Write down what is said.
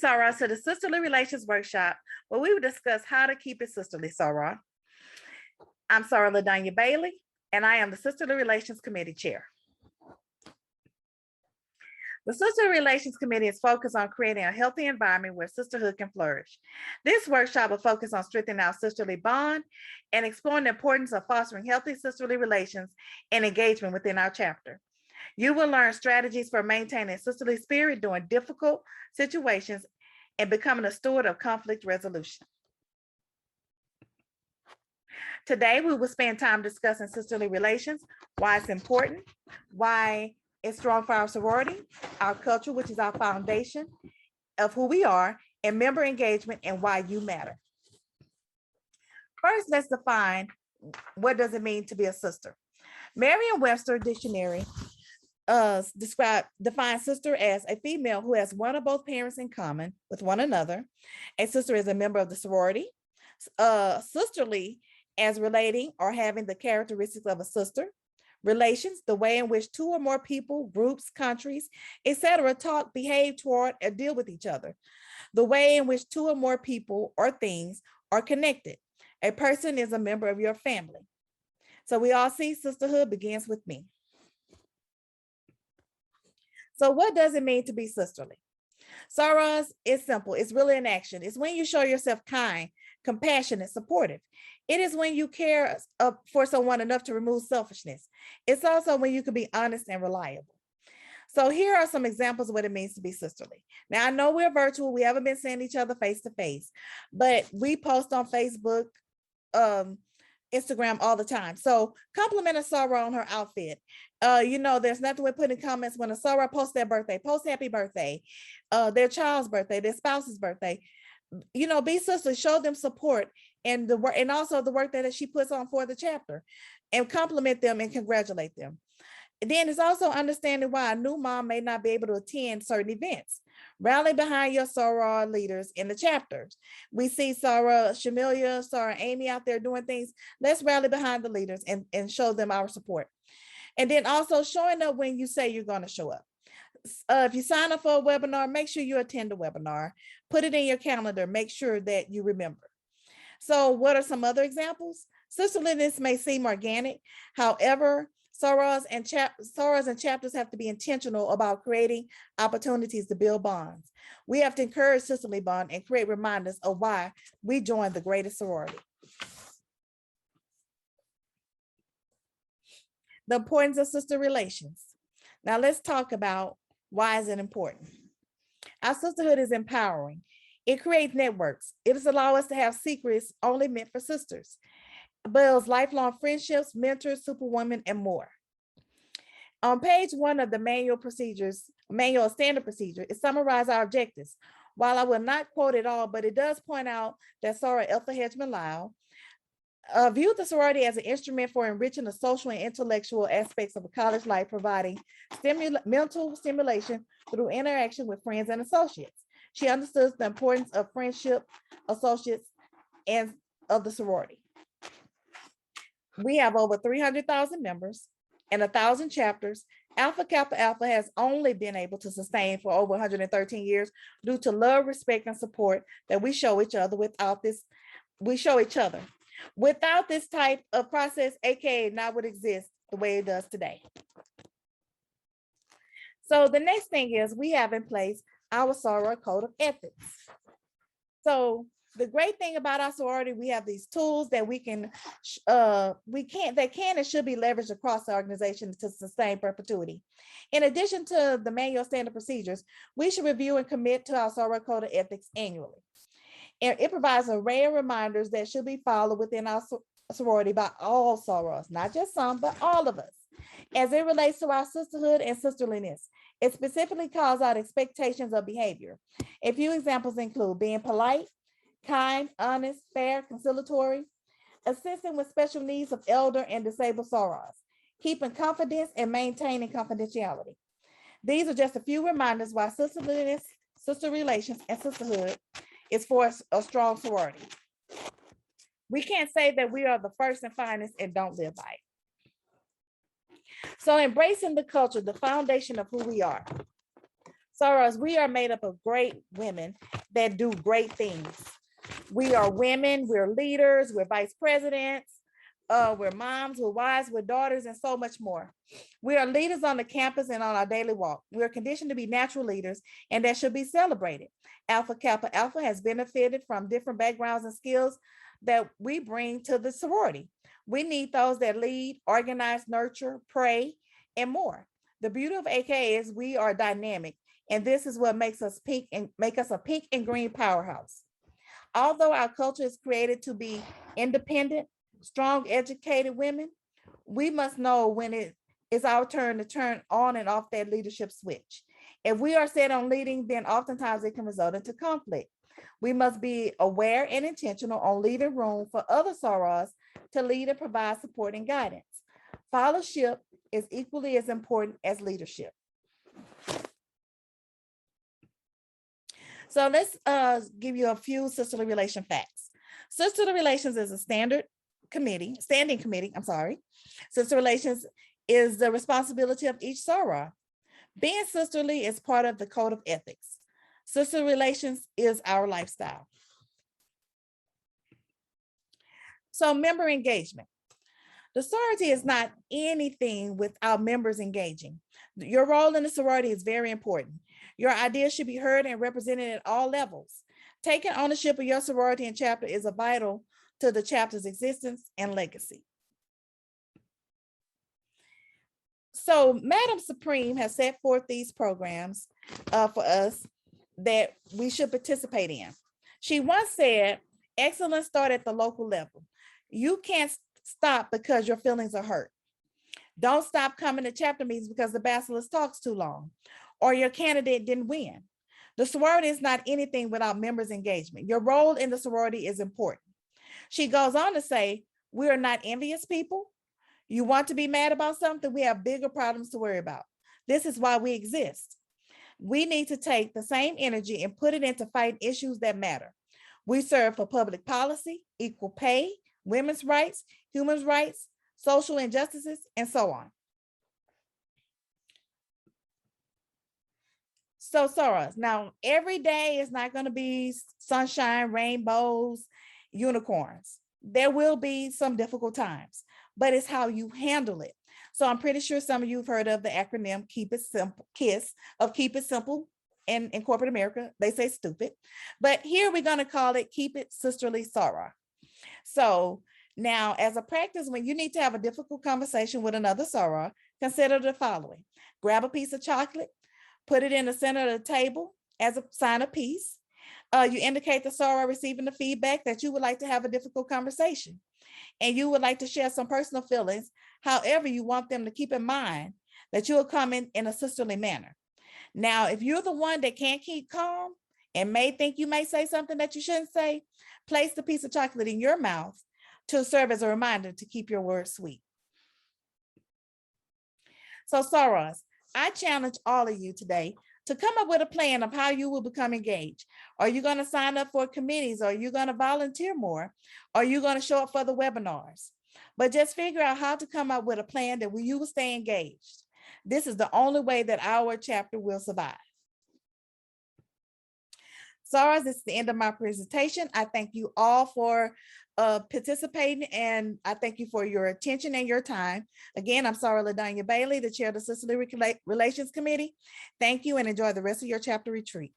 Sarah, to the Sisterly Relations Workshop, where we will discuss how to keep it sisterly, Sarah. I'm Sarah LaDonya Bailey, and I am the Sisterly Relations Committee Chair. The Sisterly Relations Committee is focused on creating a healthy environment where sisterhood can flourish. This workshop will focus on strengthening our sisterly bond and exploring the importance of fostering healthy sisterly relations and engagement within our chapter. You will learn strategies for maintaining sisterly spirit during difficult situations and becoming a steward of conflict resolution. Today, we will spend time discussing sisterly relations, why it's important, why it's strong for our sorority, our culture, which is our foundation of who we are, and member engagement and why you matter. First, let's define what does it mean to be a sister. Merriam-Webster Dictionary defines sister as a female who has one or both parents in common with one another. A sister is a member of the sorority. Sisterly as relating or having the characteristics of a sister. Relations, the way in which two or more people, groups, countries, etc. talk, behave toward, or deal with each other. The way in which two or more people or things are connected. A person is a member of your family. So we all see sisterhood begins with me. So what does it mean to be sisterly? Soros is simple. It's really an action. It's when you show yourself kind, compassionate, supportive. It is when you care for someone enough to remove selfishness. It's also when you can be honest and reliable. So here are some examples of what it means to be sisterly. Now, I know we're virtual. We haven't been seeing each other face to face, but we post on Facebook, Instagram all the time. So compliment a Sarah on her outfit. There's nothing with putting comments when a Sarah posts their birthday, post happy birthday, their child's birthday, their spouse's birthday. Be sister, show them support and the work, and also the work that she puts on for the chapter, and compliment them and congratulate them. And then it's also understanding why a new mom may not be able to attend certain events. Rally behind your soror leaders in the chapters. We see Sarah Shamilia, Sarah Amy out there doing things. Let's rally behind the leaders and show them our support. And then also showing up when you say you're going to show up. If you sign up for a webinar, make sure you attend the webinar. Put it in your calendar. Make sure that you remember. So what are some other examples? Sisterliness may seem organic. However, sorors and chapters have to be intentional about creating opportunities to build bonds. We have to encourage sisterly bond and create reminders of why we joined the greatest sorority. The importance of sister relations. Now let's talk about why is it important. Our sisterhood is empowering. It creates networks. It does allow us to have secrets only meant for sisters. Builds lifelong friendships, mentors, superwomen, and more. On page 1 of the manual of standard procedure, it summarizes our objectives. While I will not quote it all, but it does point out that Sarah Ethel Hedgeman Lyle viewed the sorority as an instrument for enriching the social and intellectual aspects of a college life, providing mental stimulation through interaction with friends and associates. She understood the importance of friendship, associates, and of the sorority. We have over 300,000 members and 1,000 chapters. Alpha Kappa Alpha has only been able to sustain for over 113 years due to love, respect, and support that we show each other. Without this type of process, AKA not would exist the way it does today. So the next thing is we have in place our soror code of ethics. So the great thing about our sorority, we have these tools that can and should be leveraged across the organization to sustain perpetuity. In addition to the manual standard procedures, we should review and commit to our soror code of ethics annually. And it provides an array of reminders that should be followed within our sorority by all sorors, not just some, but all of us. As it relates to our sisterhood and sisterliness, it specifically calls out expectations of behavior. A few examples include being polite, kind, honest, fair, conciliatory, assisting with special needs of elder and disabled sorors, keeping confidence and maintaining confidentiality. These are just a few reminders why sisterliness, sister relations, and sisterhood is for a strong sorority. We can't say that we are the first and finest and don't live by it. So embracing the culture, the foundation of who we are. Sorors, we are made up of great women that do great things. We are women, we're leaders, we're vice presidents, we're moms, we're wives, we're daughters, and so much more. We are leaders on the campus and on our daily walk. We are conditioned to be natural leaders, and that should be celebrated. Alpha Kappa Alpha has benefited from different backgrounds and skills that we bring to the sorority. We need those that lead, organize, nurture, pray, and more. The beauty of AK is we are dynamic, and this is what makes us a pink and green powerhouse. Although our culture is created to be independent, strong, educated women, we must know when it is our turn to turn on and off that leadership switch. If we are set on leading, then oftentimes it can result into conflict. We must be aware and intentional on leaving room for other sorors to lead and provide support and guidance. Fellowship is equally as important as leadership. So let's give you a few sisterly relation facts. Sisterly relations is a standing committee. Sister relations is the responsibility of each soror. Being sisterly is part of the code of ethics. Sister relations is our lifestyle. So member engagement. The sorority is not anything without members engaging. Your role in the sorority is very important. Your ideas should be heard and represented at all levels. Taking ownership of your sorority and chapter is vital to the chapter's existence and legacy. So Madam Supreme has set forth these programs for us that we should participate in. She once said, excellence starts at the local level. You can't stop because your feelings are hurt. Don't stop coming to chapter meetings because the basilisk talks too long or your candidate didn't win. The sorority is not anything without members' engagement. Your role in the sorority is important. She goes on to say, we are not envious people. You want to be mad about something? We have bigger problems to worry about. This is why we exist. We need to take the same energy and put it into fighting issues that matter. We serve for public policy, equal pay, women's rights, human rights, social injustices, and so on. So sorors, now every day is not going to be sunshine, rainbows, unicorns. There will be some difficult times, but it's how you handle it. So I'm pretty sure some of you have heard of the acronym Keep It Simple, KISS, of Keep It Simple in corporate America. They say stupid, but here we're going to call it Keep It Sisterly Soror. So now, as a practice, when you need to have a difficult conversation with another soror, consider the following. Grab a piece of chocolate, put it in the center of the table as a sign of peace. You indicate the soror receiving the feedback that you would like to have a difficult conversation and you would like to share some personal feelings. However, you want them to keep in mind that you will come in a sisterly manner. Now, if you're the one that can't keep calm and may think you may say something that you shouldn't say, place the piece of chocolate in your mouth to serve as a reminder to keep your words sweet. So sorors, I challenge all of you today to come up with a plan of how you will become engaged. Are you going to sign up for committees? Are you going to volunteer more? Are you going to show up for the webinars? But just figure out how to come up with a plan that you will stay engaged. This is the only way that our chapter will survive. Sorors, this is the end of my presentation. I thank you all for participating, and I thank you for your attention and your time. Again, I'm Sarah LaDonya Bailey, the chair of the Sisterly Relations Committee. Thank you and enjoy the rest of your chapter retreat.